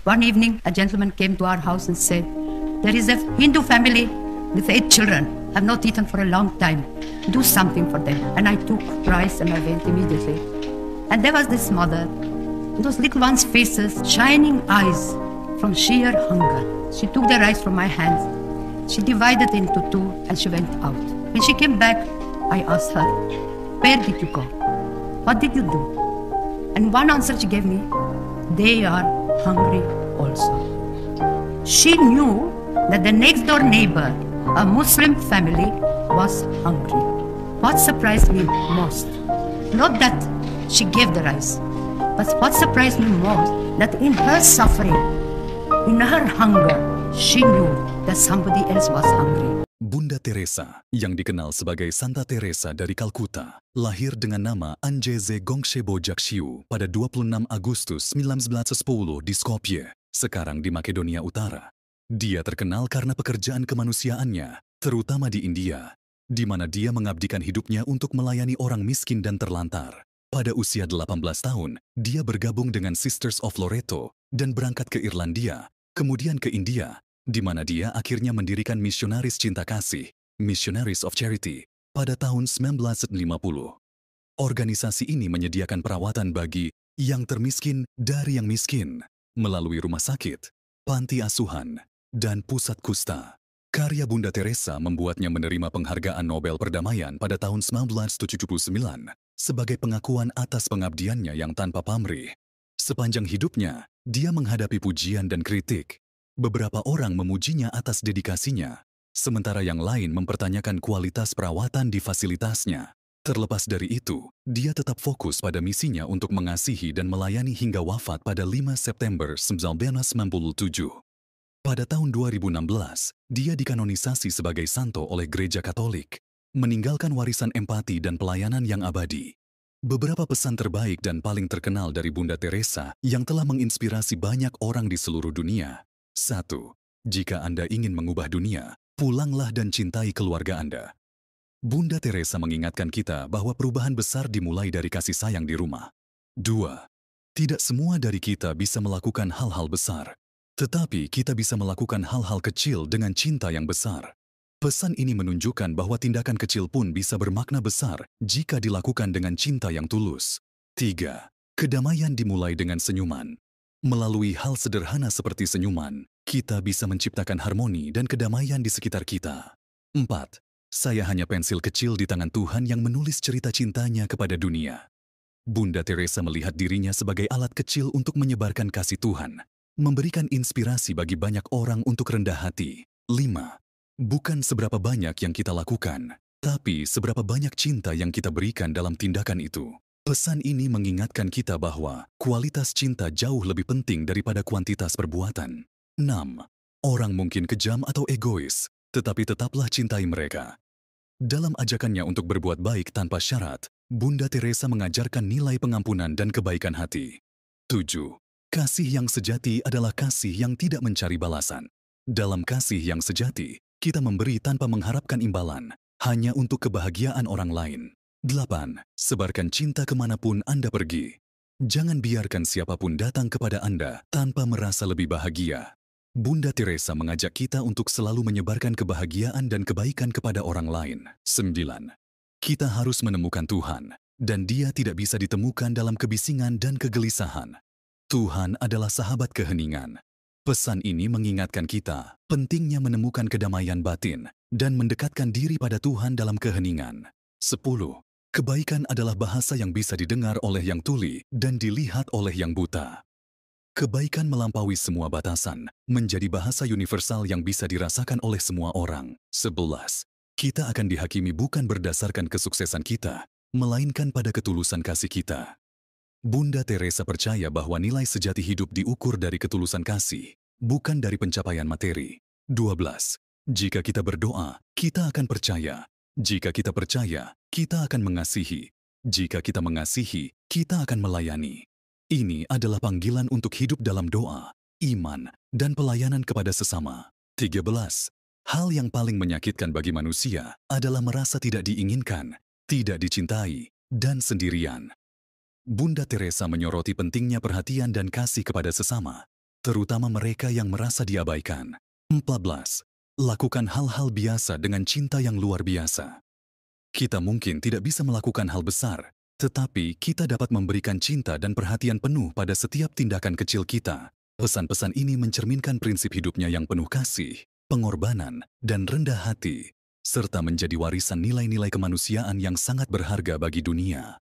One evening, a gentleman came to our house and said, "There is a Hindu family with 8 children, have not eaten for a long time. Do something for them." And I took rice and I went immediately. And there was this mother, those little ones' faces, shining eyes from sheer hunger. She took the rice from my hands. She divided into two and she went out. When she came back, I asked her, "Where did you go? What did you do?" And one answer she gave me, "They are hungry also." She knew that the next door neighbor, a Muslim family, was hungry. What surprised me most, not that she gave the rice, but what surprised me most, that in her suffering, in her hunger, she knew that somebody else was hungry. Bunda Teresa, yang dikenal sebagai Santa Teresa dari Kalkuta, lahir dengan nama Anjeze Gongsebo Jakshiu pada 26 Agustus 1910 di Skopje, sekarang di Makedonia Utara. Dia terkenal karena pekerjaan kemanusiaannya, terutama di India, di mana dia mengabdikan hidupnya untuk melayani orang miskin dan terlantar. Pada usia 18 tahun, dia bergabung dengan Sisters of Loreto dan berangkat ke Irlandia, kemudian ke India, di mana dia akhirnya mendirikan Misionaris Cinta Kasih, Missionaries of Charity, pada tahun 1950. Organisasi ini menyediakan perawatan bagi yang termiskin dari yang miskin, melalui rumah sakit, panti asuhan, dan pusat kusta. Karya Bunda Teresa membuatnya menerima penghargaan Nobel Perdamaian pada tahun 1979 sebagai pengakuan atas pengabdiannya yang tanpa pamrih. Sepanjang hidupnya, dia menghadapi pujian dan kritik. Beberapa orang memujinya atas dedikasinya, sementara yang lain mempertanyakan kualitas perawatan di fasilitasnya. Terlepas dari itu, dia tetap fokus pada misinya untuk mengasihi dan melayani hingga wafat pada 5 September 1997. Pada tahun 2016, dia dikanonisasi sebagai santo oleh Gereja Katolik, meninggalkan warisan empati dan pelayanan yang abadi. Beberapa pesan terbaik dan paling terkenal dari Bunda Teresa yang telah menginspirasi banyak orang di seluruh dunia. 1. Jika Anda ingin mengubah dunia, pulanglah dan cintai keluarga Anda. Bunda Teresa mengingatkan kita bahwa perubahan besar dimulai dari kasih sayang di rumah. 2. Tidak semua dari kita bisa melakukan hal-hal besar, tetapi kita bisa melakukan hal-hal kecil dengan cinta yang besar. Pesan ini menunjukkan bahwa tindakan kecil pun bisa bermakna besar jika dilakukan dengan cinta yang tulus. 3. Kedamaian dimulai dengan senyuman. Melalui hal sederhana seperti senyuman, kita bisa menciptakan harmoni dan kedamaian di sekitar kita. 4. Saya hanya pensil kecil di tangan Tuhan yang menulis cerita cintanya kepada dunia. Bunda Teresa melihat dirinya sebagai alat kecil untuk menyebarkan kasih Tuhan, memberikan inspirasi bagi banyak orang untuk rendah hati. 5. Bukan seberapa banyak yang kita lakukan, tapi seberapa banyak cinta yang kita berikan dalam tindakan itu. Pesan ini mengingatkan kita bahwa kualitas cinta jauh lebih penting daripada kuantitas perbuatan. 6. Orang mungkin kejam atau egois, tetapi tetaplah cintai mereka. Dalam ajakannya untuk berbuat baik tanpa syarat, Bunda Teresa mengajarkan nilai pengampunan dan kebaikan hati. 7. Kasih yang sejati adalah kasih yang tidak mencari balasan. Dalam kasih yang sejati, kita memberi tanpa mengharapkan imbalan, hanya untuk kebahagiaan orang lain. 8. Sebarkan cinta kemanapun Anda pergi. Jangan biarkan siapapun datang kepada Anda tanpa merasa lebih bahagia. Bunda Teresa mengajak kita untuk selalu menyebarkan kebahagiaan dan kebaikan kepada orang lain. 9. Kita harus menemukan Tuhan, dan Dia tidak bisa ditemukan dalam kebisingan dan kegelisahan. Tuhan adalah sahabat keheningan. Pesan ini mengingatkan kita pentingnya menemukan kedamaian batin dan mendekatkan diri pada Tuhan dalam keheningan. 10. Kebaikan adalah bahasa yang bisa didengar oleh yang tuli dan dilihat oleh yang buta. Kebaikan melampaui semua batasan, menjadi bahasa universal yang bisa dirasakan oleh semua orang. 11. Kita akan dihakimi bukan berdasarkan kesuksesan kita, melainkan pada ketulusan kasih kita. Bunda Teresa percaya bahwa nilai sejati hidup diukur dari ketulusan kasih, bukan dari pencapaian materi. 12. Jika kita berdoa, kita akan percaya. Jika kita percaya, kita akan mengasihi. Jika kita mengasihi, kita akan melayani. Ini adalah panggilan untuk hidup dalam doa, iman, dan pelayanan kepada sesama. 13. Hal yang paling menyakitkan bagi manusia adalah merasa tidak diinginkan, tidak dicintai, dan sendirian. Bunda Teresa menyoroti pentingnya perhatian dan kasih kepada sesama. terutama mereka yang merasa diabaikan. 14. Lakukan hal-hal biasa dengan cinta yang luar biasa. Kita mungkin tidak bisa melakukan hal besar, tetapi kita dapat memberikan cinta dan perhatian penuh pada setiap tindakan kecil kita. Pesan-pesan ini mencerminkan prinsip hidupnya yang penuh kasih, pengorbanan, dan rendah hati, serta menjadi warisan nilai-nilai kemanusiaan yang sangat berharga bagi dunia.